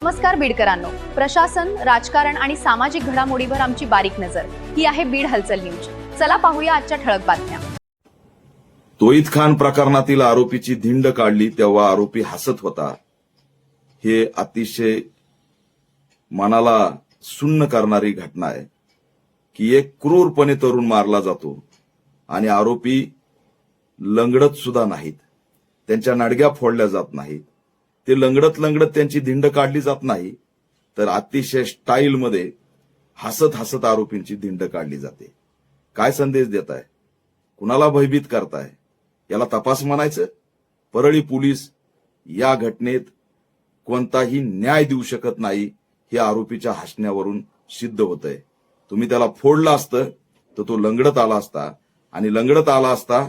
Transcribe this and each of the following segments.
नमस्कार बीडकरांनो, प्रशासन, राजकारण आणि सामाजिक घडामोडीवर आमची बारीक नजर. ही आहे बीड हलचल न्यूज. चला पाहूया आजच्या ठळक बातम्या. तोईत खान प्रकरणातील आरोपीची धिंड काढली तेव्हा आरोपी हसत होता. हे अतिशय मनाला सुन्न करणारी घटना आहे की एक क्रूरपणे तरुण मारला जातो आणि आरोपी लंगडत सुद्धा नाहीत, त्यांच्या नडग्या फोडल्या जात नाहीत, ते लंगडत लंगडत त्यांची धिंड काढली जात नाही, तर अतिशय स्टाईलमध्ये हसत हसत आरोपींची धिंड काढली जाते. काय संदेश देताय? कुणाला भयभीत करताय? याला तपास म्हणायचं? परळी पोलीस या घटनेत कोणताही न्याय देऊ शकत नाही हे आरोपीच्या हसण्यावरून सिद्ध होतंय. तुम्ही त्याला फोडलं असतं तर तो लंगडत आला असता, आणि लंगडत आला असता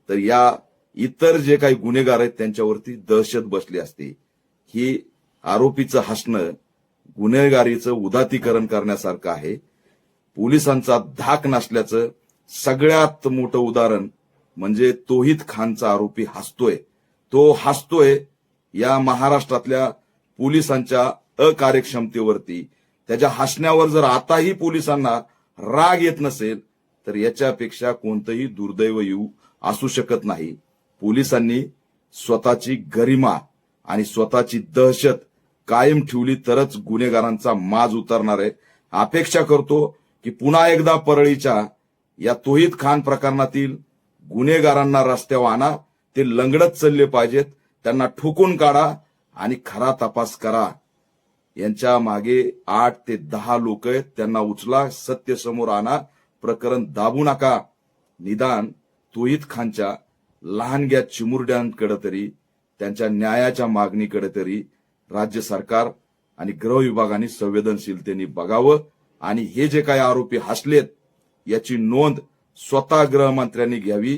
तर या इतर जे काही गुन्हेगार आहेत त्यांच्यावरती दहशत बसली असती. ही आरोपीचं हसणं गुन्हेगारीचं उदातीकरण करण्यासारखं आहे. पोलिसांचा धाक नसल्याचं सगळ्यात मोठं उदाहरण म्हणजे तोहित खानचा आरोपी हसतोय. तो हसतोय या महाराष्ट्रातल्या पोलिसांच्या अकार्यक्षमतेवरती. त्याच्या हसण्यावर जर आताही पोलिसांना राग येत नसेल तर याच्यापेक्षा कोणतंही दुर्दैव येऊ असू शकत नाही. पोलिसांनी स्वतःची गरिमा आणि स्वतःची दहशत कायम ठेवली तरच गुन्हेगारांचा माज उतरणार आहे. अपेक्षा करतो की पुन्हा एकदा परळीच्या या तोहित खान प्रकरणातील गुन्हेगारांना रस्त्यावर आणा. ते लंगडत चालले पाहिजेत, त्यांना ठोकून काढा आणि खरा तपास करा. यांच्या मागे 8 ते 10 लोक आहेत, त्यांना उचला, सत्य समोर आणा, प्रकरण दाबू नका. निदान तोहित खानच्या लहानग्या चिमुरड्यांकडे तरी, त्यांच्या न्यायाच्या मागणीकडे तरी राज्य सरकार आणि गृह विभागाने संवेदनशीलतेने बघावं. आणि हे जे काही आरोपी हसलेत याची नोंद स्वतः गृहमंत्र्यांनी घ्यावी,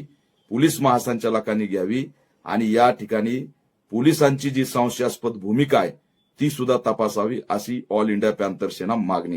पोलीस महासंचालकांनी घ्यावी, आणि या ठिकाणी पोलिसांची जी संशयास्पद भूमिका आहे ती सुद्धा तपासावी, अशी ऑल इंडिया पॅंथर सेना मागणी